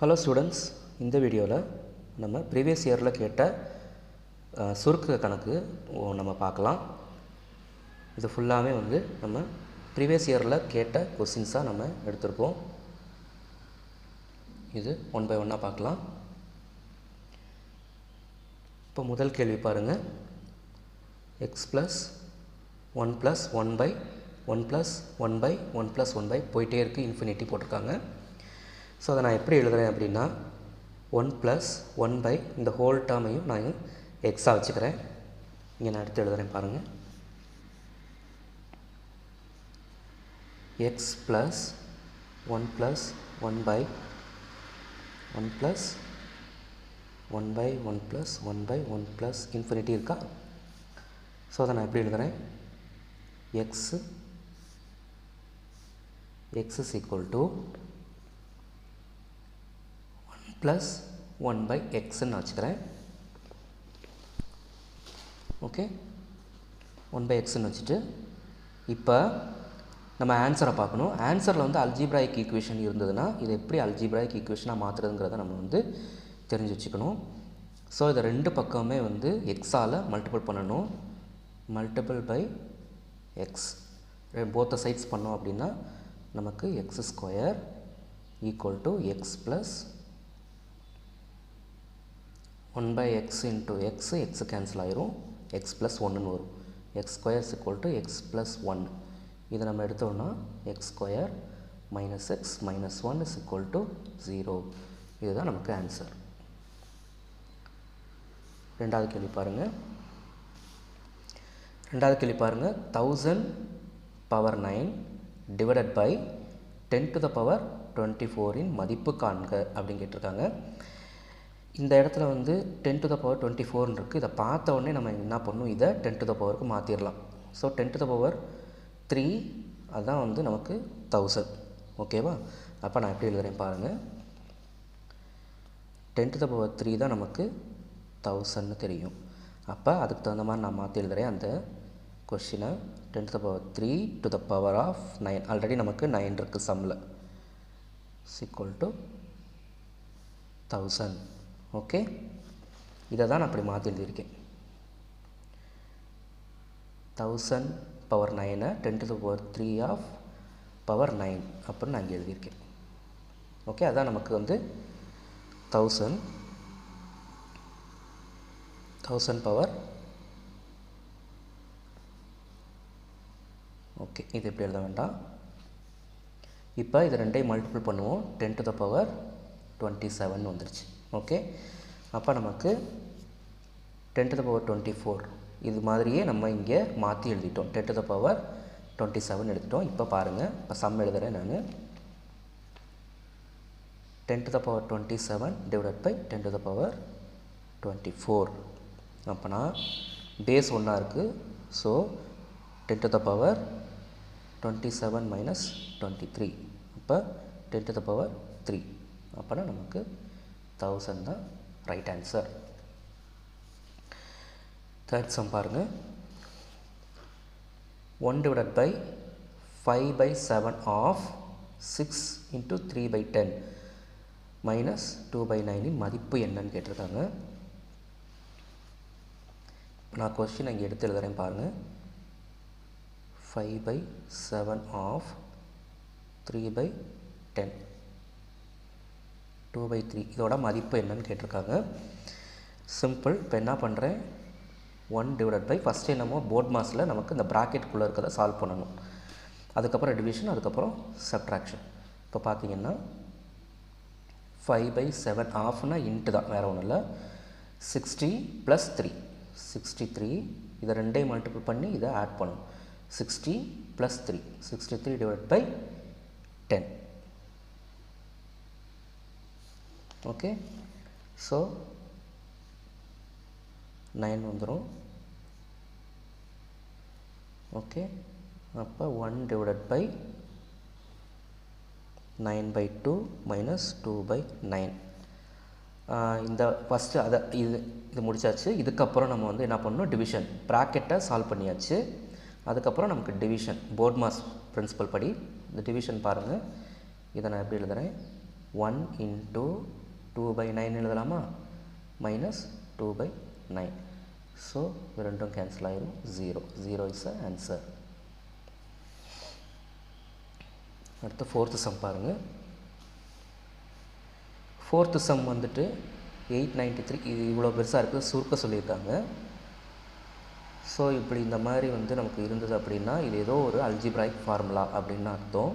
Hello students, இந்த வீடியோவில் நம்ம ப்ரீவியஸ் இயரில் கேட்ட சுருக்கு கணக்கு நம்ம பார்க்கலாம். இது ஃபுல்லாகவே நம்ம ப்ரீவியஸ் இயரில் கேட்ட கொஸ்டின்ஸாக நம்ம எடுத்திருப்போம். இது ஒன் பை ஒன்னாக பார்க்கலாம். இப்போ முதல் கேள்வி பாருங்கள். எக்ஸ் ப்ளஸ் 1 + 1/1 + 1/1 + 1 போயிட்டே இருக்குது, இன்ஃபினிட்டி போட்டிருக்காங்க. ஸோ அதை நான் எப்படி எழுதுகிறேன் அப்படின்னா 1 + 1 இந்த ஹோல் டேர்மையும் நான் எக்ஸாக வச்சுக்கிறேன். இங்கே நான் எடுத்து எழுதுகிறேன் பாருங்கள். x + 1 + 1/1 + 1/1 + 1/1 + இன்ஃபினிட்டி இருக்கா? ஸோ அதை நான் எப்படி எழுதுகிறேன்? x = 1 + 1/xன்னு வச்சுக்கிறேன். ஓகே, 1/xன்னு வச்சுட்டு இப்போ நம்ம ஆன்சரை பார்க்கணும். ஆன்சரில் அல்ஜீப்ராயிக் ஈக்குவேஷன் இருந்ததுன்னா இதை எப்படி அல்ஜீப்ராயிக் ஈக்குவேஷனாக மாற்றுறதுங்கிறத நம்ம தெரிஞ்சு வச்சுக்கணும். ஸோ இதை ரெண்டு பக்கமே எக்ஸால் மல்டிபிள் பண்ணணும். மல்டிபிள் பை எக்ஸ், போத்த சைட்ஸ் பண்ணோம் அப்படின்னா நமக்கு x² = x + 1/x × x, x cancel ஆயிரும், x + 1ன்னு வரும். x² = x + 1. இதை நம்ம எடுத்தோம்னா x² - x - 1 = 0. இதுதான் நமக்கு ஆன்சர். ரெண்டாவது கேள்வி பாருங்கள். 1000⁴ / 10⁻24 இன் மதிப்பு காண்க அப்படின்னு கேட்டிருக்காங்க. இந்த இடத்துல 10⁻24 இருக்குது. இதை பார்த்த உடனே நம்ம என்ன பண்ணணும், இதை 10⁻ மாற்றிடலாம். ஸோ 10⁻3 அதுதான் நமக்கு 1000. ஓகேவா? அப்போ நான் எப்படி எழுதுகிறேன் பாருங்கள். 10⁻3 தான் நமக்கு 1000ன்னு தெரியும். அப்போ அதுக்கு தகுந்த மாதிரி நான் மாற்றி எழுதுகிறேன் அந்த கொஷினை. 10⁻3 ⁻9 ஆல்ரெடி நமக்கு 9 இருக்குது சம்மில், = 1000. ஓகே, இதை தான் நான் அப்படி மாற்றி எழுதியிருக்கேன். 1000⁻9 10⁻3 /9 அப்படின்னு நான் இங்கே எழுதியிருக்கேன். ஓகே, அதான் நமக்கு 1000 ஓகே, இது எப்படி எழுத வேண்டாம். இப்போ இது ரெண்டையும் மல்டிபிள் பண்ணுவோம். 10⁻27 வந்துருச்சு. ஓகே, அப்போ நமக்கு 10⁻24 இது மாதிரியே நம்ம இங்கே மாற்றி எழுதிட்டோம். 10⁻27 எடுத்துட்டோம். இப்போ பாருங்கள், இப்போ சம் எழுதுகிறேன் நான். 10⁻27 / 10⁻24. அப்போனா பேஸ் ஒன்றா இருக்குது. ஸோ 10⁻27 - 23, அப்போ 10⁻3. அப்போனா நமக்கு 1000 தான் ரைட் ஆன்சர். தேர்ட் சம் பாருங்கள். 1 / 5/7 of 6 × 3/10 - 2/9 இன் மதிப்பு என்னன்னு கேட்டிருக்காங்க. நான் கொஸ்டின் இங்கே எடுத்து எழுதுகிறேன் பாருங்கள். 5/7 of 3/10 2/3 இதோட மதிப்பு என்னன்னு கேட்டிருக்காங்க. சிம்பிள். இப்போ என்ன பண்ணுறேன், 1 / ஃபஸ்ட்டு நம்ம போர்ட் மாஸில் நமக்கு இந்த ப்ராக்கெட்டுக்குள்ளே இருக்கிறத சால்வ் பண்ணணும். அதுக்கப்புறம் டிவிஷன், அதுக்கப்புறம் சப்ட்ராக்ஷன். இப்போ பார்த்தீங்கன்னா 5/7 ஆஃப்னா இன்ட்டு தான், வேறு ஒன்றும் இல்லை. 60 + 3 63. இதை ரெண்டையும் மல்டிபிள் பண்ணி இதை ஆட் பண்ணணும். 60 + 3 63 / 10. ஓகே, ஸோ 9 வந்துடும். ஓகே, அப்போ 1 / 9/2 - 2/9. இந்த ஃபஸ்ட்டு அதை இது முடிச்சாச்சு. இதுக்கப்புறம் நம்ம என்ன பண்ணணும், டிவிஷன். ப்ராக்கெட்டை சால்வ் பண்ணியாச்சு. அதுக்கப்புறம் நமக்கு டிவிஷன், போர்ட் மாஸ் பிரின்சிபல் படி இந்த டிவிஷன் பாருங்கள். இதை நான் எப்படி எழுதுகிறேன், 1 into 2/9 எழுதலாமா மைனஸ் 2/9. ஸோ இது ரெண்டும் கேன்சல் ஆயிரும் 0 இஸ் த ஆன்சர். அடுத்து ஃபோர்த்து சம் பாருங்கள். ஃபோர்த்து சம் வந்துட்டு 893. இது இவ்வளோ பெருசாக இருக்குது, சுருக்க சொல்லியிருக்காங்க. ஸோ இப்படி இந்த மாதிரி வந்து நமக்கு இருந்தது அப்படின்னா இது ஏதோ ஒரு அல்ஜிப்ராய்க் ஃபார்முலா அப்படின்னு அர்த்தம்.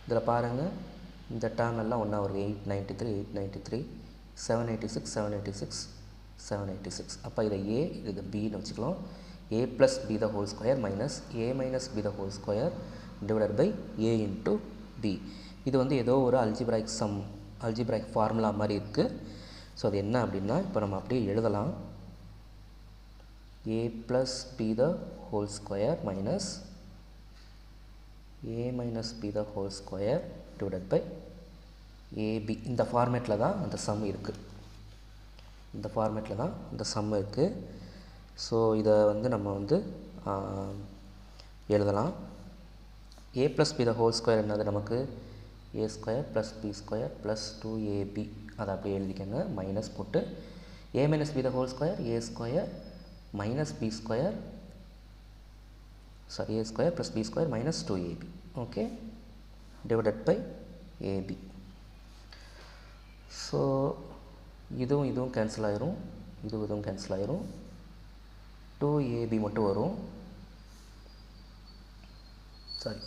இதில் பாருங்கள், இந்த டேர்ம் எல்லாம் ஒன்றா வருது. 893 786 786 786. அப்போ இதை ஏ இது பின்னு வச்சுக்கலாம். a + b the whole square minus a minus b the whole square divided by a into b. இது வந்து ஏதோ ஒரு அல்ஜிப்ராய்க் ஃபார்முலா மாதிரி இருக்குது. ஸோ அது என்ன அப்படின்னா இப்போ நம்ம அப்படியே எழுதலாம். a plus b the whole square minus a minus b the whole square divided by ab. இந்த ஃபார்மேட்டில் தான் அந்த சம் இருக்குது. ஸோ இதை வந்து நம்ம வந்து எழுதலாம். a plus b the whole square என்னது நமக்கு a square plus b square plus 2ab. அதை அப்படியே எழுதிக்கங்க. மைனஸ் போட்டு a minus b the whole square a square minus b square a square plus b square minus 2ab. Okay, divided by ab. So இதுவும் cancel ஆயிரும், இதுவும் cancel ஆயிரும். 2ab மட்டும் வரும்,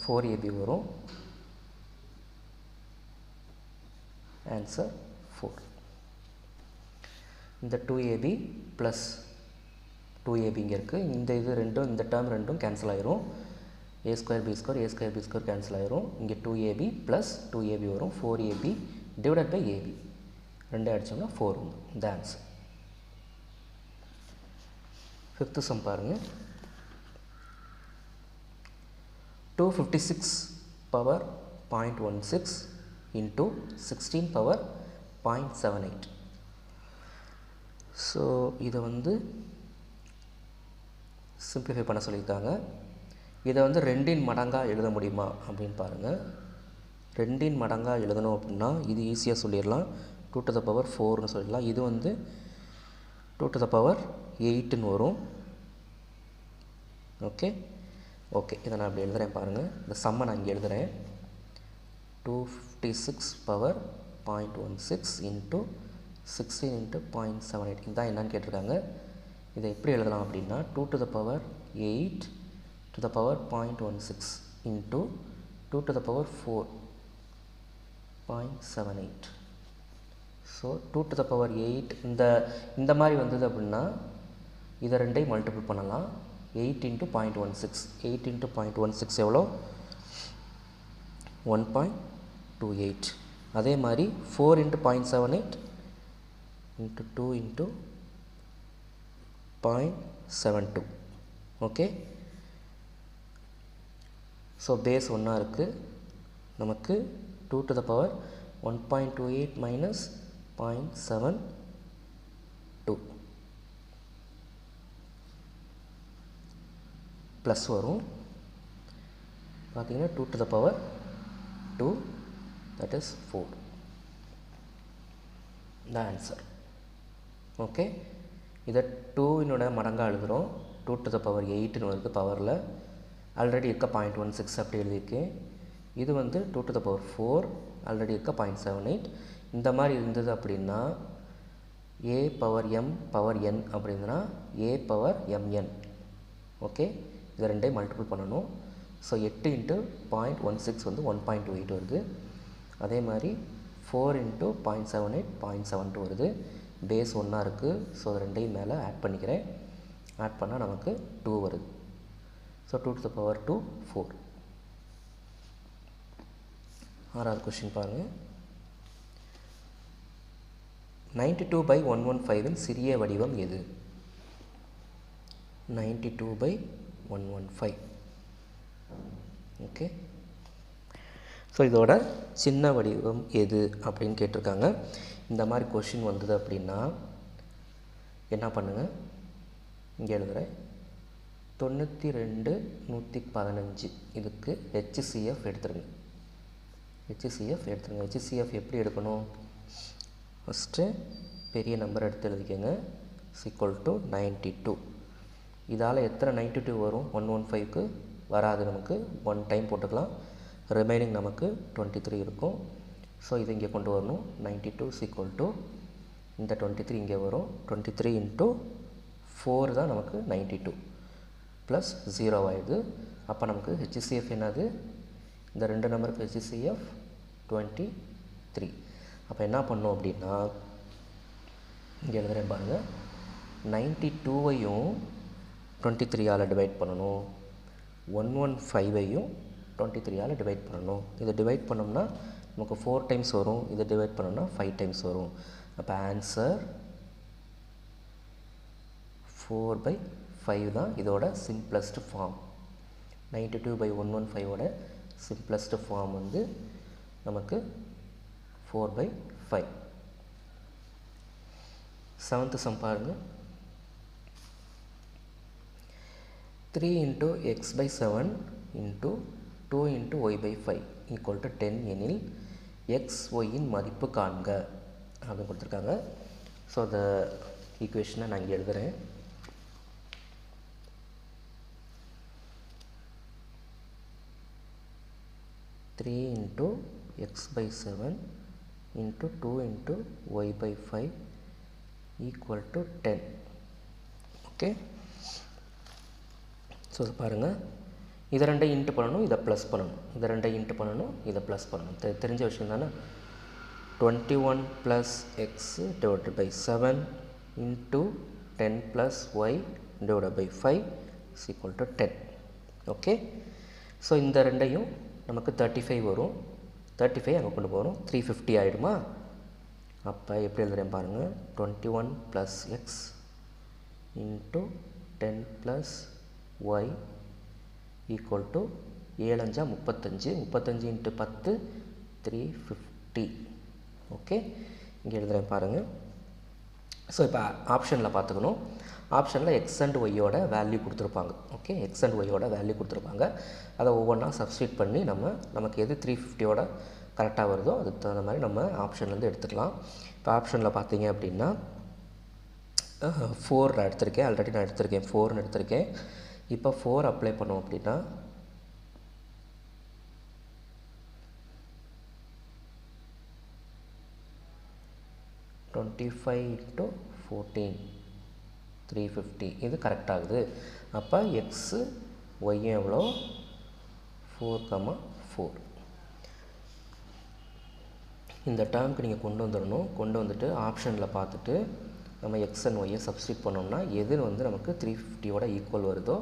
4ab வரும். ஆன்சர் 4. இந்த 2ab ப்ளஸ் 2ab இங்கே இருக்குது. இந்த டேர்ம் ரெண்டும் கேன்சல் ஆயிரும். a square b square cancel ஆயிரும். இங்கே 2ab ப்ளஸ் 2ab வரும். 4ab divided by ab. ரெண்டே அடிச்சோம்னா 4 வரும். இந்த ஆன்சர். ஃபிஃப்த்து சம் பாருங்கள். 256 power 0.16 into 16 power 0.78. ஸோ இதை வந்து சிம்பிளிஃபை பண்ண சொல்லியிருக்காங்க. இதை வந்து 2 மடங்காக எழுத முடியுமா அப்படின்னு பாருங்கள். 2 மடங்காக எழுதணும் அப்படின்னா இது ஈஸியாக சொல்லிடலாம். 2 to the power 4ன்னு சொல்லிடலாம். இது வந்து 2 to the power 8ன்னு வரும். ஓகே, இதை நான் அப்படி எழுதுகிறேன் பாருங்கள். இந்த சம்மை நான் இங்கே எழுதுகிறேன். 256 power 0.16 into 16 into 0.78. இதுதான் என்னன்னு கேட்டிருக்காங்க. இதை எப்படி எழுதலாம் அப்படின்னா 2 to the power 8 to the power 0.16 into 2 to the power 4.78. So 2 to the power 8 இந்த மாதிரி வந்தது அப்படின்னா இதை ரெண்டையும் மல்டிபிள் பண்ணலாம். 8 into 0.16. 8 into 0.16 எவ்வளோ? 1.28. அதே மாதிரி 4 into 0.78 into 2 into 0.72. Okay, so base ஒன்றா இருக்குது. நமக்கு 2 to the power 1.28 minus 0.72 plus வரும். பார்த்தீங்கன்னா 2 to the power 2, that is 4. the answer. Okay, இதை 2 மடங்காக எழுதுகிறோம். 2 to the power 8ன்னு வருது பவரில். ஆல்ரெடி இருக்க 0.16 அப்படி எழுதியிருக்கு. இது வந்து 2 to the power 4, ஆல்ரெடி இருக்க 0.78. இந்த மாதிரி இருந்தது அப்படின்னா a power m power n அப்படின்னா a power mn. ஓகே, இதை ரெண்டையும் மல்டிபிள் பண்ணணும். ஸோ 8 into 0.16 வந்து 1.28 வருது. அதே மாதிரி 4 into 0.78 0.72 வருது. பேஸ் ஒன்றா இருக்குது. ஸோ அது ரெண்டையும் மேலே ஆட் பண்ணிக்கிறேன். ஆட் பண்ணால் நமக்கு 2 வருது. So 2 to the power 2 4. 6வது கொஸ்டின் பாருங்கள். 92/115 சிறிய வடிவம் எது? 92/115. ஓகே, ஸோ இதோட சின்ன வடிவம் எது அப்படின்னு கேட்டிருக்காங்க. இந்த மாதிரி கொஷின் வந்தது அப்படின்னா என்ன பண்ணுங்கள், இங்கே எழுதுகிறேன். 92 115 இதுக்கு HCF எடுத்துருங்க. HCF எடுத்துருங்க. HCF எப்படி எடுக்கணும்? ஃபஸ்ட்டு பெரிய நம்பர் எடுத்து எழுதிக்கங்க. Equal to 92. இதால் எத்தனை 92 வரும்? 115க்கு வராது, நமக்கு 1 டைம் போட்டுக்கலாம். ரிமைனிங் நமக்கு 23 இருக்கும். ஸோ இது இங்கே கொண்டு வரணும். 92 ஈக்குவல் டு இந்த 23 இங்கே வரும். 23 இன்ட்டு 4 தான் நமக்கு 92 ப்ளஸ் 0 ஆகிடுது. அப்போ நமக்கு HCF என்னது? இந்த ரெண்டு நம்பருக்கு HCF 23. அப்போ என்ன பண்ணோம் அப்படின்னா, இங்கே எழுதுகிறேன் பாருங்கள். 92வையும் 23ஆல் டிவைட் பண்ணணும். 115ஐயும் 23ஆல் டிவைட் பண்ணணும். இதை டிவைட் பண்ணோம்னா நமக்கு 4 டைம்ஸ் வரும். இதை டிவைட் பண்ணோம்னா 5 டைம்ஸ் வரும். அப்போ ஆன்சர் 4/5 தான் இதோட சிம்பிளஸ்ட் ஃபார்ம். 92/115ஓட சிம்பிளஸ்ட் ஃபார்ம் வந்து நமக்கு 4/5. 7th சம் பாருங்கள். 3 into x/7 into 2 into y/5 equal to 10 எனில் x, yயின் மதிப்பு காண்க அப்படின்னு கொடுத்துருக்காங்க. ஸோ அந்த ஈக்குவேஷனை நான் இங்கே எழுதுகிறேன். Three into x/7 into 2 into y/5 equal to 10. Okay, so பாருங்கள். இதை ரெண்டையும் இன்ட்டு பண்ணணும், இதை ப்ளஸ் பண்ணணும். இதை ரெண்டையும் இன்ட்டு பண்ணணும், இதை ப்ளஸ் பண்ணணும். தெரிஞ்ச விஷயம் தானே. 21 + x / 7 into 10 + y / 5 equal to 10. Okay, so இந்த ரெண்டையும் நமக்கு 35 வரும். 35 அங்கே கொண்டு போகிறோம். 350 ஆகிடுமா? அப்போ எப்படி எழுதுகிறேன் பாருங்கள். 21 + x into 10 + y equal to 7 5 35. 35 into 10 350. Okay, இங்கே எழுதுகிறேன் பாருங்கள். ஸோ இப்போ ஆப்ஷனில் பார்த்துக்கணும். ஆப்ஷனில் எக்ஸ் அண்ட் ஒய்யோட வேல்யூ கொடுத்துருப்பாங்க. ஓகே, எக்ஸ் அண்ட் ஒய்யோட வேல்யூ கொடுத்துருப்பாங்க. அதை ஒவ்வொன்றா சப்ஸ்டியூட் பண்ணி நமக்கு எது 350ஓட கரெக்டாக வருதோ அதுக்கு தகுந்த மாதிரி நம்ம ஆப்ஷன்லேருந்து எடுத்துக்கலாம். இப்போ ஆப்ஷனில் பார்த்தீங்க அப்படின்னா 4 நான் எடுத்திருக்கேன். ஆல்ரெடி நான் எடுத்திருக்கேன். 4ன்னு எடுத்திருக்கேன். இப்போ 4 அப்ளை பண்ணோம் அப்படின்னா 25 into 14 350. இது கரெக்டாகுது. அப்போ எக்ஸு ஒய்யும் எவ்வளோ? 4,4. இந்த டேர்முக்கு நீங்கள் கொண்டு வந்துடணும். கொண்டு வந்துட்டு ஆப்ஷனில் பார்த்துட்டு நம்ம எக்ஸ் அண்ட் ஒய்யை சப்ஸ்டியூட் பண்ணோம்னா எது வந்து நமக்கு 350ஓட ஈக்குவல் வருதோ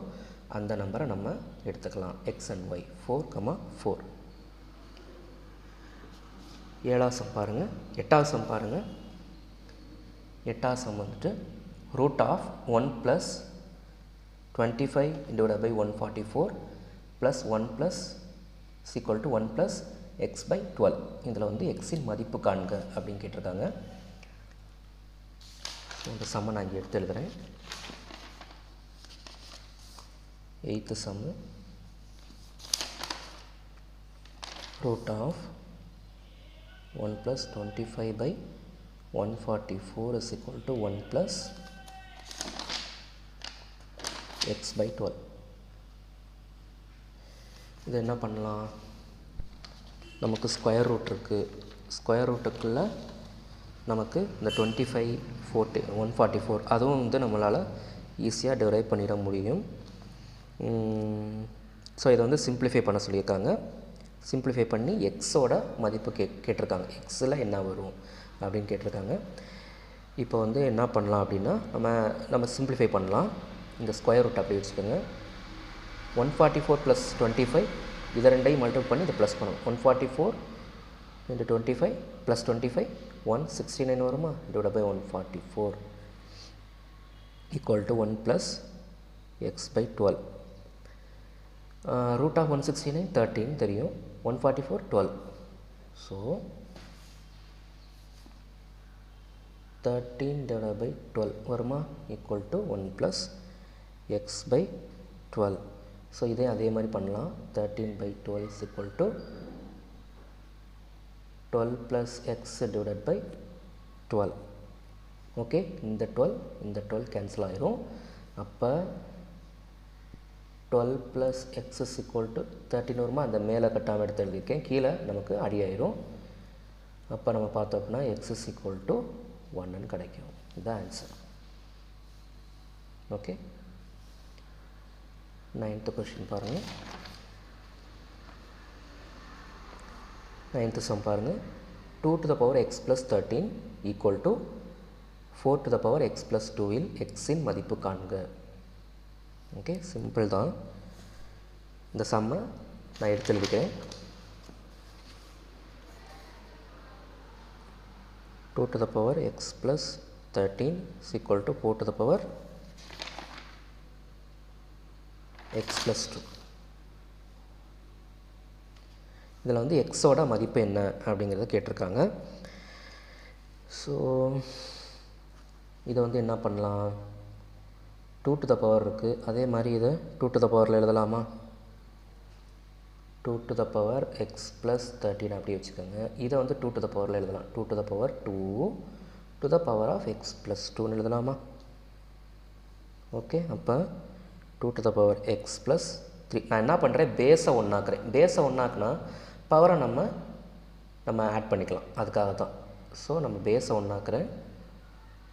அந்த நம்பரை நம்ம எடுத்துக்கலாம். X and Y 4,4. 7வது சம் பாருங்கள். 8வது சம் பாருங்கள். 8வது சம் வந்துட்டு root of 1 plus 25 divided by 144 plus 1 plus is equal to 1 plus x by 12. இதில் வந்து எக்ஸின் மதிப்பு காண்க அப்படின்னு கேட்டிருக்காங்க. இந்த சம்மை நான் இங்கே எடுத்து எழுதுகிறேன். 8th sum root of 1 plus 25 by 144 is equal to 1 plus x by 12. இது என்ன பண்ணலாம்? நமக்கு ஸ்கொயர் ரூட் இருக்குது. ஸ்கொயர் ரூட்டுக்குள்ளே நமக்கு இந்த 25 40 144 அதுவும் வந்து நம்மளால் ஈஸியாக டிரைவ் பண்ணிட முடியும். ஸோ இதை வந்து சிம்பிளிஃபை பண்ண சொல்லியிருக்காங்க. சிம்பிளிஃபை பண்ணி எக்ஸோட மதிப்பு கேட்டிருக்காங்க. எக்ஸில் என்ன வரும் அப்படின்னு கேட்டிருக்காங்க. இப்போ வந்து என்ன பண்ணலாம் அப்படின்னா நம்ம சிம்பிளிஃபை பண்ணலாம். இந்த ஸ்கொயர் ரூட் அப்படி வச்சுக்கோங்க. 144 + 25 இதை ரெண்டையும் மல்டிபிள் பண்ணி இதை ப்ளஸ் பண்ணணும். 144 × 25 + 25 169 வருமா? Divide by 144 equal to 1 plus x by 12. Root of 169 13 தெரியும். 144 12. ஸோ 13 divided by 12 வருமா? equal to 1 plus x by 12. So இதே அதே மாதிரி பண்ணலாம். 13 by 12 is equal to 12 plus x divided by 12. Okay, இந்த 12 கேன்சல் ஆயிரும். அப்போ 12 plus x is equal to 13 வருமா, அந்த மேலே கட்டாமல் எடுத்து எழுதியிருக்கேன், கீழே நமக்கு அடி ஆயிரும். அப்போ நம்ம பார்த்தோம் அப்படின்னா x is equal to 1 கிடைக்கும். இதுதான் ஆன்சர். ஓகே, 9th கொஸ்டின் பாருங்கள். 9th சம் பாருங்கள். 2 to the power x plus 13 equal to 4 to the power x plus 2 will x இன் மதிப்பு காண்க. ஓகே, சிம்பிள் தான். இந்த சம்மை நான் எடுத்து எழுதிக்கிறேன். 2 to the power x plus 13 is equal to 4 to the power x plus 2. இதில் வந்து எக்ஸோட மதிப்பு என்ன அப்படிங்கிறத கேட்டிருக்காங்க. ஸோ இதை வந்து என்ன பண்ணலாம், 2 to the power இருக்குது, அதே மாதிரி இதை 2 to the powerல எழுதலாமா, 2 to the power x plus 13 அப்படி வச்சுக்கோங்க. இதை வந்து 2 to the powerல எழுதலாம், 2 to the power 2 to the power of x plus 2 எழுதலாமா. ஓகே, அப்போ 2 to the power x plus 3. நான் என்ன பண்ணுறேன், பேஸை ஒன்றாக்குறேன். பேஸை ஒன்றாக்குனா பவரை நம்ம ஆட் பண்ணிக்கலாம், அதுக்காக தான். ஸோ நம்ம பேஸை ஒன்றாக்குறேன்.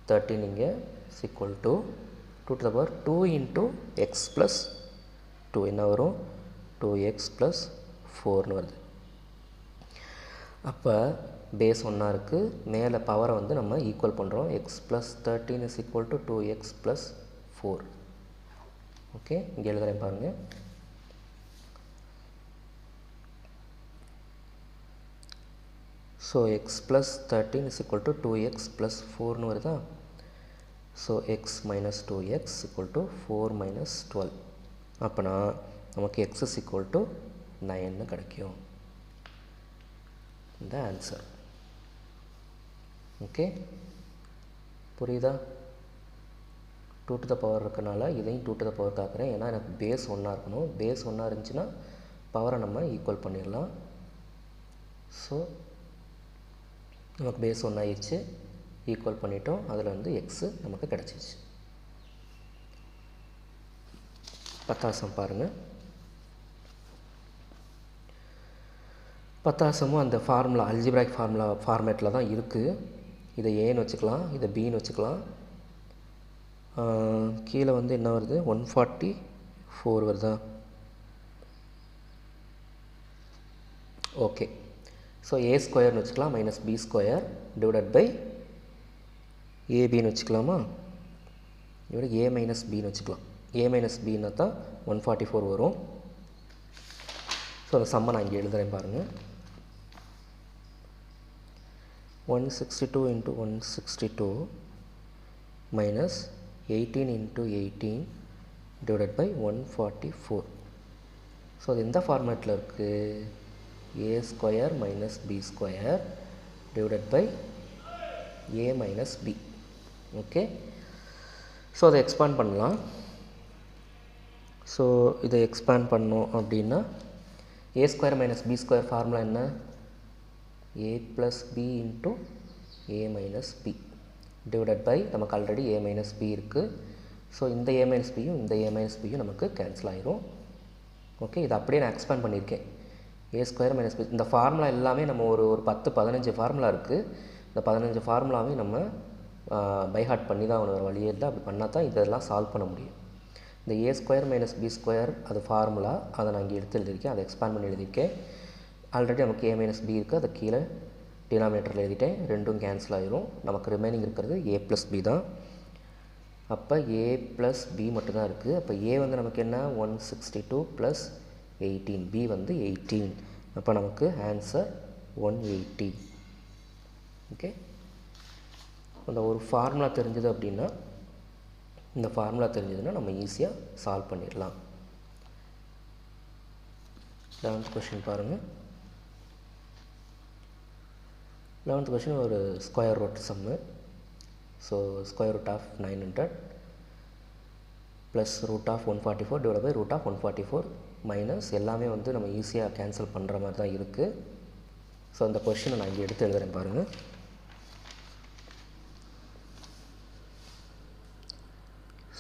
13 இங்கே is equal to 2 to the power 2 into x plus 2 என்ன வரும், 2x plus 4ன்னு வருது. அப்போ பேஸ் ஒன்றா இருக்குது, மேலே பவரை வந்து நம்ம ஈக்குவல் பண்ணுறோம். x plus 13 is equal to 2x plus 4. Okay, இங்கே எழுதுகிறேன் பாருங்கள். So x plus 13 is equal to 2x plus 4ன்னு வருதா. So x minus 2x equal to 4 minus 12. அப்போனா நமக்கு x is equal to 9ன்னு கிடைக்கும். இந்த ஆன்சர். ஓகே, புரியுதா? 2 to the power இருக்கனால இதையும் 2 to the power காக்குறேன். ஏன்னா எனக்கு பேஸ் ஒன்றா இருக்கணும். பேஸ் ஒன்றா இருந்துச்சுன்னா பவரை நம்ம ஈக்குவல் பண்ணிடலாம். ஸோ நமக்கு பேஸ் ஒன்றாயிடுச்சு, ஈக்குவல் பண்ணிட்டோம். அதில் வந்து எக்ஸு நமக்கு கிடச்சிச்சு. 10th சம் பாருங்கள். 10th சம்மும் அந்த ஃபார்முலா அல்ஜிப்ராய்க் ஃபார்மேட்டில் தான் இருக்குது. இதை ஏன்னு வச்சுக்கலாம், இதை பின்னு வச்சுக்கலாம். கீழே வந்து என்ன வருது, 144 வருதா. ஓகே, ஸோ ஏ ஸ்கொயர்னு வச்சுக்கலாம், minus B square divided by ஏபின்னு வச்சுக்கலாமா. இதோட ஏ மைனஸ் பின்னு வச்சுக்கலாம். ஏ மைனஸ் பின்னா தான் 144 வரும். ஸோ அந்த சம்மை நான் இங்கே எழுதுகிறேன் பாருங்கள். 162 into 162 minus 18 into 18 divided by 144. So அது எந்த ஃபார்மேட்டில் இருக்குது, a square minus b square divided by a minus b. Okay, so அதை எக்ஸ்பேண்ட் பண்ணலாம். ஸோ இதை எக்ஸ்பேண்ட் பண்ணோம் அப்படின்னா a square minus b square formula என்ன, a plus b into a minus b divided by நமக்கு ஆல்ரெடி a minus b இருக்குது. So இந்த a minus bயும் இந்த a minus bயும் நமக்கு கேன்சல் ஆயிரும். ஓகே, இதை அப்படியே நான் எக்ஸ்பேண்ட் பண்ணியிருக்கேன். a square minus b, இந்த ஃபார்முலா எல்லாமே நம்ம ஒரு 10-15 ஃபார்முலா இருக்குது. இந்த 15 ஃபார்முலாவையும் நம்ம பைஹார்ட் பண்ணி தான் ஒரு வழியே இல்லை. அப்படி பண்ணால் தான் இதெல்லாம் சால்வ் பண்ண முடியும். இந்த a square minus b square அது ஃபார்முலா, அதை நான் இங்கே எடுத்து எழுதியிருக்கேன். அதை எக்ஸ்பேண்ட் பண்ணி எழுதியிருக்கேன். ஆல்ரெடி நமக்கு a minus b இருக்குது, அதை கீழே டினாமினேட்டரில் எழுதிட்டேன். ரெண்டும் கேன்சல் ஆகிரும். நமக்கு ரிமைனிங் இருக்கிறது a plus b தான். அப்போ a plus b மட்டும்தான் இருக்குது. அப்போ a வந்து நமக்கு என்ன, 162 plus 18, b வந்து 18. அப்போ நமக்கு ஆன்சர் 180. ஓகே, அந்த ஒரு ஃபார்முலா தெரிஞ்சது அப்படின்னா, இந்த ஃபார்முலா தெரிஞ்சதுன்னா நம்ம ஈஸியாக சால்வ் பண்ணிடலாம். 11th கொஷின் பாருங்கள். 11th கொஷின் ஒரு square root sum. So square root of 900 plus root of 144 divide by root of 144 minus எல்லாமே வந்து நம்ம ஈஸியாக கேன்சல் பண்ணுற மாதிரி தான் இருக்குது. ஸோ அந்த கொஷினை நான் இங்கே எடுத்து எழுதுகிறேன் பாருங்கள்.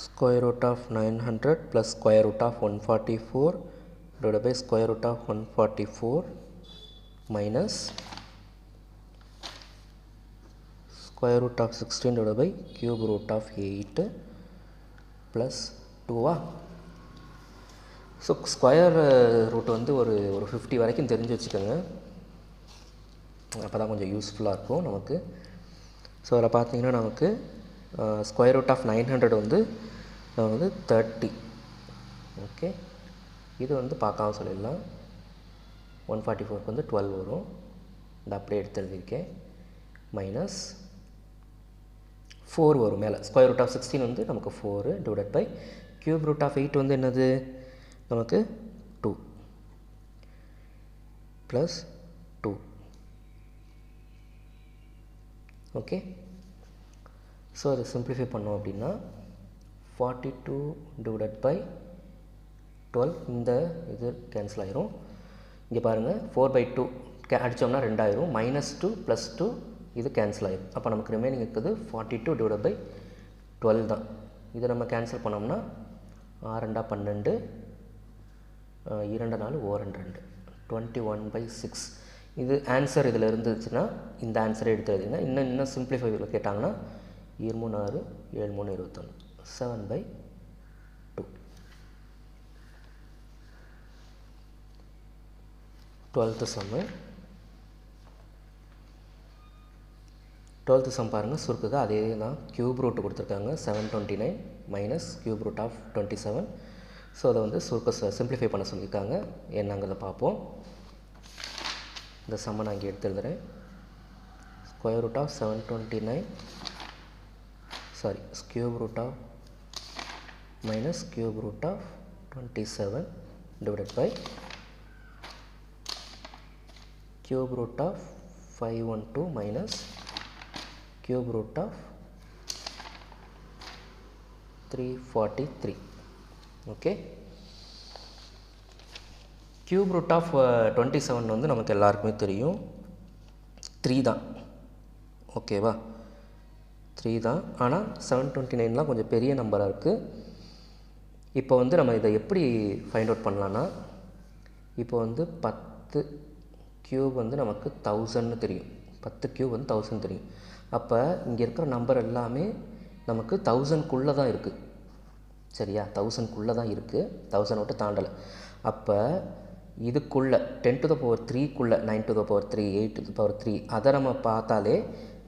Square root of 900 plus square root of 144 divided by square root of 144 minus square root of 16 divided by cube root of 8 plus 2. So square root வந்து ஒரு 50 வரைக்கும் தெரிஞ்சு வச்சுக்கோங்க, அப்போ தான் கொஞ்சம் யூஸ்ஃபுல்லாக இருக்கும் நமக்கு. ஸோ அதில் பார்த்தீங்கன்னா நமக்கு ஸ்கொயர் ரூட் ஆஃப் 900 வந்து 30. ஓகே, இது வந்து பார்க்காம சொல்லிடலாம். 144க்கு வந்து 12 வரும், இந்த அப்படியே எடுத்து எழுதியிருக்கேன். மைனஸ் 4 வரும் மேலே. ஸ்கொயர் ரூட் ஆஃப் 16 வந்து நமக்கு 4 divided by cube root of 8 வந்து என்னது நமக்கு 2 ப்ளஸ் 2. ஓகே, ஸோ அதை சிம்பிளிஃபை பண்ணோம் அப்படின்னா 42 டிவைடட் பை 12, இந்த இது கேன்சல் ஆயிரும். இங்கே பாருங்கள் 4/2 அடித்தோம்னா 2 ஆயிரும். -2 + 2 இது கேன்சல் ஆயிரும். அப்போ நமக்கு ரிமைனிங் இருக்குது 42 டிவைடட் பை 12 தான். இதை நம்ம கேன்சல் பண்ணோம்னா 6 2 12, 2 4 2 2, 21/6. இது ஆன்சர் இதில் இருந்துச்சுன்னா இந்த ஆன்சரை எடுத்து எழுதிங்க. இன்னும் சிம்பிளிஃபை கேட்டாங்கன்னா 2 3 6 7 3 21, 7/2. 12th சம்மு. 12th சம் பாருங்கள், சுருக்குது அதே தான். கியூப் ரூட் கொடுத்துருக்காங்க 729 minus cube root of 27. So அதை வந்து சுருக்க சிம்பிளிஃபை பண்ண சொல்லியிருக்காங்க. என்னங்கிறத பார்ப்போம். இந்த சம்மை நான் இங்கே எடுத்து எழுதுகிறேன். Square root of 729 cube root of minus cube root of 27 divided by cube root of 512 minus cube root of 343. okay, cube root of 27 வந்து நமக்கு எல்லாருக்குமே தெரியும் 3 தான். ஓகேவா, 3 தான். ஆனால் 729லாம் கொஞ்சம் பெரிய நம்பராக இருக்குது. இப்போ வந்து நம்ம இதை எப்படி ஃபைண்ட் அவுட் பண்ணலான்னா, இப்போ வந்து 10 கியூப் வந்து நமக்கு 1000ன்னு தெரியும். 10 கியூப் வந்து 1000 தெரியும். அப்போ இங்கே இருக்கிற நம்பர் எல்லாமே நமக்கு 1000க்குள்ளே தான் இருக்குது. சரியா, 1000க்குள்ளே தான் இருக்குது, 1000 விட்டு தாண்டலை. அப்போ இதுக்குள்ளே 10⁻³ 9⁻3 8⁻3 அதை நம்ம பார்த்தாலே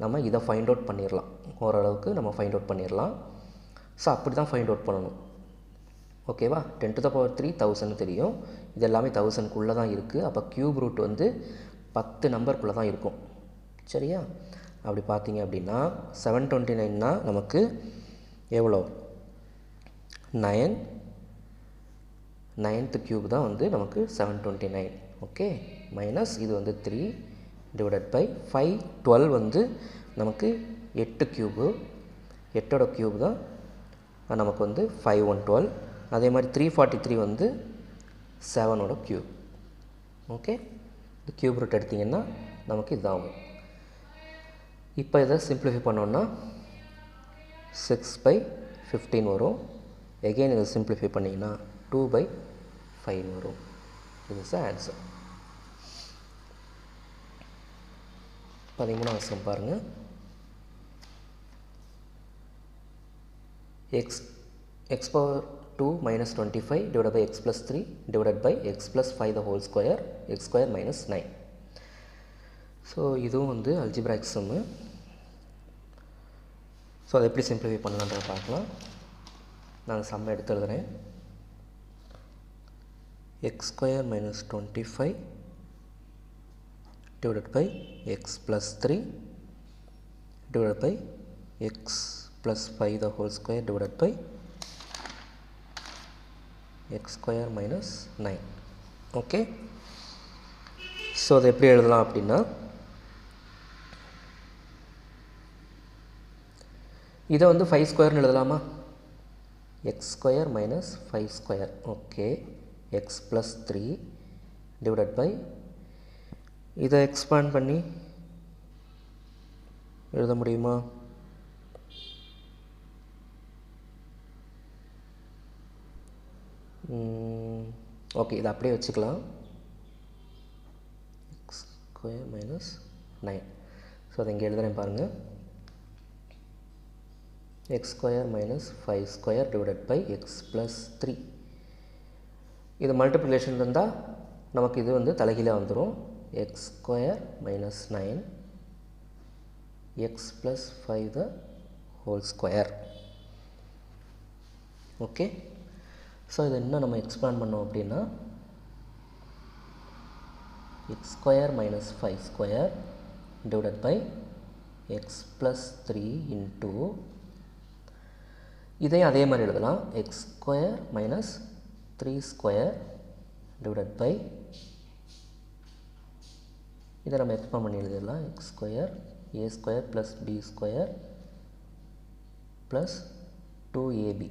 நம்ம இதை ஃபைண்ட் அவுட் பண்ணிடலாம். ஓரளவுக்கு நம்ம ஃபைண்ட் அவுட் பண்ணிடலாம். ஸோ அப்படி தான் ஃபைண்ட் அவுட் பண்ணணும். ஓகேவா, 10⁻3 1000 தெரியும். இது எல்லாமே 1000க்குள்ளே தான் இருக்குது. அப்போ கியூப் ரூட் வந்து 10 நம்பருக்குள்ளே தான் இருக்கும். சரியா, அப்படி பார்த்தீங்க அப்படின்னா 729னா நமக்கு எவ்வளோ, 9th கியூப் தான் வந்து நமக்கு 729. ஓகே, மைனஸ் இது வந்து 3 டிவைடட் பை 512 வந்து நமக்கு 8 கியூபு, 8ஓட கியூப் தான் நமக்கு வந்து 512. அதே மாதிரி 343 வந்து 7ஓட கியூப். ஓகே, இந்த கியூப் ரூட் எடுத்திங்கன்னா நமக்கு இதுதான் வரும். இப்போ இதை சிம்பிளிஃபை பண்ணோன்னா 6/15 வரும். எகெயின் இதை சிம்பிளிஃபை பண்ணிங்கன்னா 2/5 வரும். இது இஸ் ஆன்சர். 13வது சம் பாருங்கள். x power 2 minus 25 divided by x plus 3 divided by x plus 5 the whole square, x square minus 9. So இதுவும் வந்து அல்ஜிப்ராய்க் சம்மு. ஸோ அதை எப்படி சிம்பிளிஃபை பண்ணலான்றதை பார்க்கலாம். நான் சம்மை எடுத்து எழுதுகிறேன். x square minus 25 divided by x plus 3 divided by x plus 5 the whole square divided by x square minus 9. Okay, so அதை எப்படி எழுதலாம் அப்படின்னா, இதை வந்து 5 ஸ்கொயர்னு எழுதலாமா, x square minus 5 square. Okay, x plus 3 divided by இதை எக்ஸ்பேண்ட் பண்ணி எழுத முடியுமா? ஓகே, இதை அப்படியே வச்சுக்கலாம். X square minus 9. ஸோ அதை இங்கே எழுதுகிறேன் பாருங்கள். X square minus 5 square divided by X plus 3. இது மல்டிப்ளிகேஷன் இருந்தால் நமக்கு இது வந்து தலைகீழாக வந்துடும். X square minus 9 X plus 5 the whole square. Okay, so இதை இன்னும் நம்ம எக்ஸ்பேண்ட் பண்ணோம் அப்படின்னா X square minus 5 square divided by X plus 3 into, இதையும் அதே மாதிரி எழுதலாம். X square minus 3 square divided by, இதை நம்ம எக்ஸ்பேண்ட் பண்ணி எழுதிடலாம். எக்ஸ் ஸ்கொயர் ஏ square plus B square plus 2ab.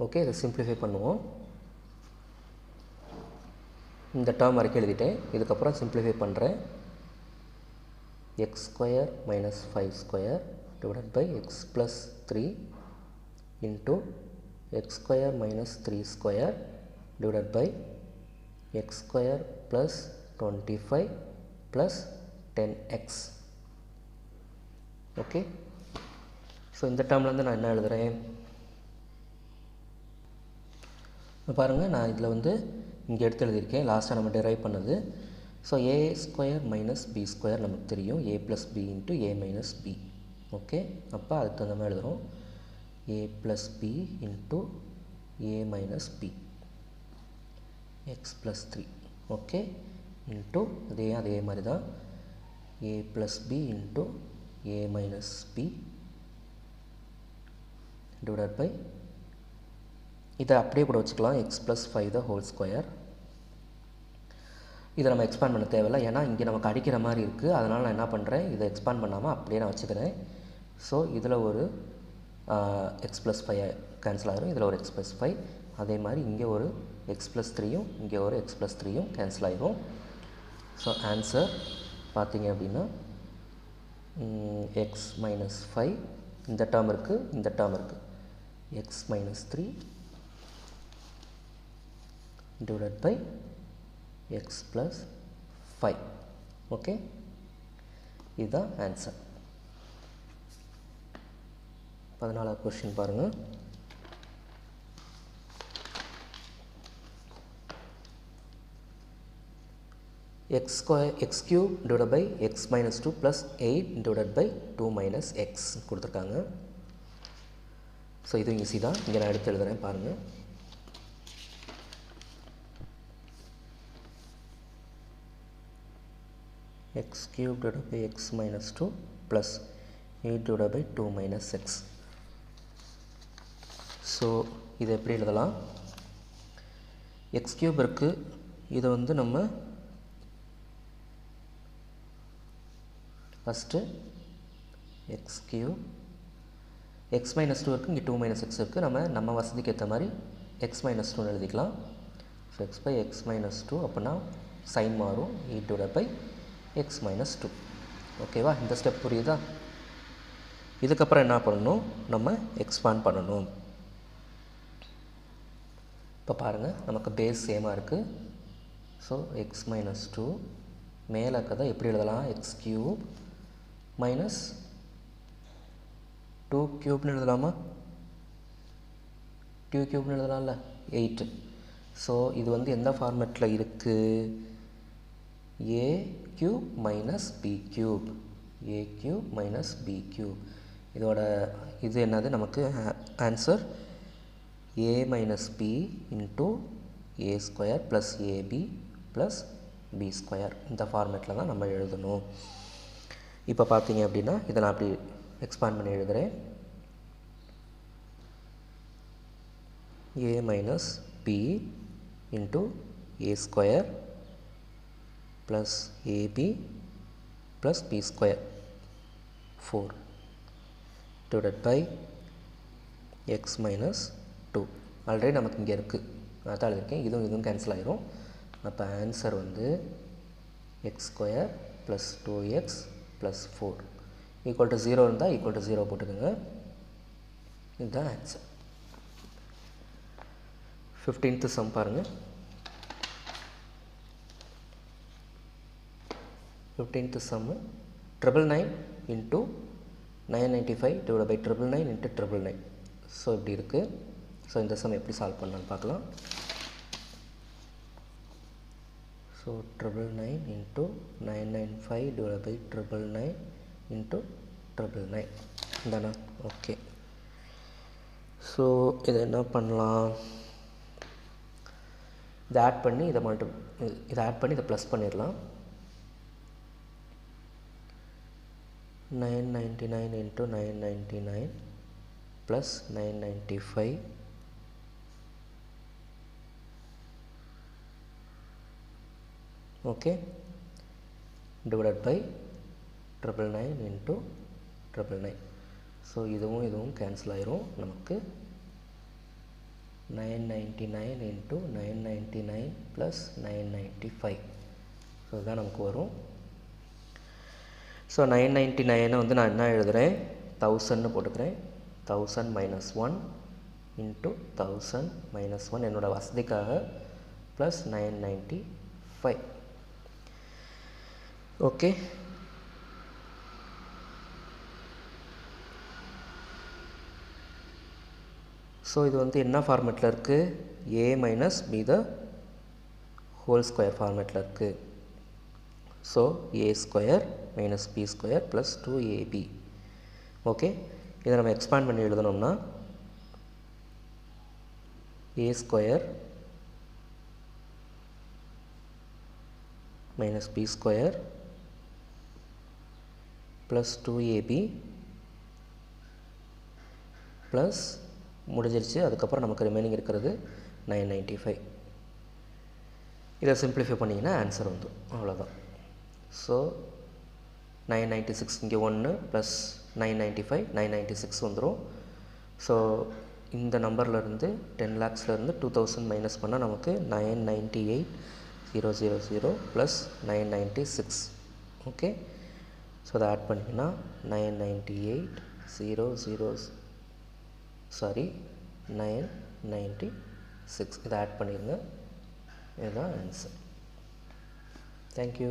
Okay, இதை சிம்பிளிஃபை பண்ணுவோம். இந்த டேர்ம் வரைக்கும் எழுதிட்டேன். இதுக்கப்புறம் சிம்பிளிஃபை பண்ணுறேன். X square minus 5 square divided by X plus 3 into X square minus 3 square divided by X square plus 25 plus 10x. Okay, so இந்த டேர்ம்லேருந்து நான் என்ன எழுதுகிறேன் பாருங்கள். நான் இதில் வந்து இங்கே எடுத்து எழுதியிருக்கேன், லாஸ்ட்டாக நம்ம டெரைவ் பண்ணது. So A square minus B square நமக்கு தெரியும், A plus B into A minus B. Okay, அப்போ அதுக்கு தகுந்த மாதிரி எழுதுகிறோம். A plus B into A minus B X plus 3. Okay, into அதே மாதிரி தான் A plus B into A minus B divided by, இதை அப்படியே கூட வச்சுக்கலாம், X plus 5 the whole square. இதை நம்ம எக்ஸ்பேண்ட் பண்ண தேவையில்லை, ஏன்னா இங்கே நமக்கு அடிக்கிற மாதிரி இருக்குது. அதனால் நான் என்ன பண்ணுறேன், இதை எக்ஸ்பேண்ட் பண்ணாமல் அப்படியே நான் வச்சுக்கிறேன். ஸோ இதில் ஒரு எக்ஸ் ப்ளஸ் 5 கேன்சல் ஆகிரும், இதில் ஒரு எக்ஸ் ப்ளஸ் 5. அதே மாதிரி இங்கே ஒரு எக்ஸ் ப்ளஸ் 3யும் இங்கே ஒரு எக்ஸ் ப்ளஸ் 3யும் கேன்சல் ஆகிரும். ஸோ ஆன்சர் பார்த்தீங்க அப்படின்னா எக்ஸ் மைனஸ் 5, இந்த டேர்ம் இருக்குது, இந்த டேர்ம் இருக்குது, X minus 3 divided by x plus 5. Okay, இதுதான் ஆன்சர். 14வது கொஸ்டின் பாருங்கள். x cube divided by x minus 2 plus 8 divided by 2 minus x கொடுத்துருக்காங்க. ஸோ இது ஈஸி தான், இங்கே நான் எடுத்து எழுதுகிறேன் பாருங்கள். x cube divided by x minus 2 plus 8 divided by 2 minus x. So இதை எப்படி எழுதலாம்? x cube இருக்குது, இதை வந்து நம்ம first x cube, x minus 2 இருக்குது, இங்கே 2 minus x இருக்குது. நம்ம வசதிக்கு ஏற்ற மாதிரி x minus 2 எழுதிக்கலாம். So x by x minus 2 அப்படின்னா சைன் மாறும், 8 divided by x minus 2. ஓகேவா, இந்த ஸ்டெப் புரியுதா? இதுக்கப்புறம் என்ன பண்ணணும், நம்ம எக்ஸ்பாண்ட் பண்ணணும். இப்போ பாருங்கள், நமக்கு பேஸ் சேமாக இருக்குது. ஸோ எக்ஸ் மைனஸ் 2 மேலே இருக்கதை எப்படி எழுதலாம், எக்ஸ் கியூப் மைனஸ் 2 கியூப்னு எழுதலாமா, 2 கியூப்னு எழுதலாம்ல, 8. ஸோ இது வந்து எந்த ஃபார்மேட்டில் இருக்குது, a cube minus b cube, a cube minus b cube. இதோட இது என்னது, நமக்கு answer a minus b into a square plus ab plus b square. இந்த ஃபார்மேட்டில் தான் நம்ம எழுதணும். இப்போ பார்த்தீங்க அப்படின்னா இதை நான் அப்படி எக்ஸ்பாண்ட் பண்ணி எழுதுகிறேன். a minus b into a square plus ab plus b square 4 divided by x minus 2. Already நமக்கு இங்கே இருக்குது, அதான் எழுதியிருக்கேன். இதுவும் கேன்சல் ஆயிரும். அப்போ ஆன்சர் வந்து X square plus 2x plus 4 equal to 0 இருந்தால் ஈக்குவல் டு 0 போட்டுக்கோங்க. இதுதான் ஆன்சர். 15th சம் பாருங்கள். 15th sum 999 into 995 divided by 999 into 999. So இப்படி இருக்குது. ஸோ இந்த சம் எப்படி சால்வ் பண்ணலான்னு பார்க்கலாம். So 999 into 995 divided by 999 into 999 தானே? ஓகே. ஸோ இதை என்ன பண்ணலாம், இதை ஆட் பண்ணி இதை ப்ளஸ் பண்ணிடலாம். 999 into 999 plus 995 okay divided by 999 into 999. So இதுவும் கேன்சல் ஆயிரும். நமக்கு 999 into 999 plus 995. ஸோ இதுதான் நமக்கு வரும். ஸோ 999 வந்து நான் என்ன எழுதுகிறேன், 1000ன்னு போட்டுக்கிறேன். 1000 minus 1 into 1000 minus 1 என்னோடய வசதிக்காக ப்ளஸ் 995. ஓகே. ஸோ இது வந்து என்ன ஃபார்மேட்டில் இருக்குது, a minus b the whole square ஃபார்மேட்டில் இருக்குது. So a square minus b square plus 2ab. Okay. இதை நம்ம எக்ஸ்பேண்ட் பண்ணி எழுதணும்னா a square minus b square plus 2ab plus முடிஞ்சிருச்சு. அதுக்கப்புறம் நமக்கு ரிமைனிங் இருக்கிறது 995. இதை சிம்பிளிஃபை பண்ணிங்கன்னா ஆன்சர் வந்துடும். அவ்வளோதான். ஸோ 996 இங்கே 1 ப்ளஸ் 995 996 வந்துடும். ஸோ இந்த நம்பர்லேருந்து 10 lakhsலேருந்து 2000 மைனஸ் பண்ணால் நமக்கு 998,000 ப்ளஸ் 996. ஓகே. ஸோ அதை ஆட் பண்ணிங்கன்னா 996. இதை ஆட் பண்ணிடுங்க. இதுதான் ஆன்சர். தேங்க்யூ.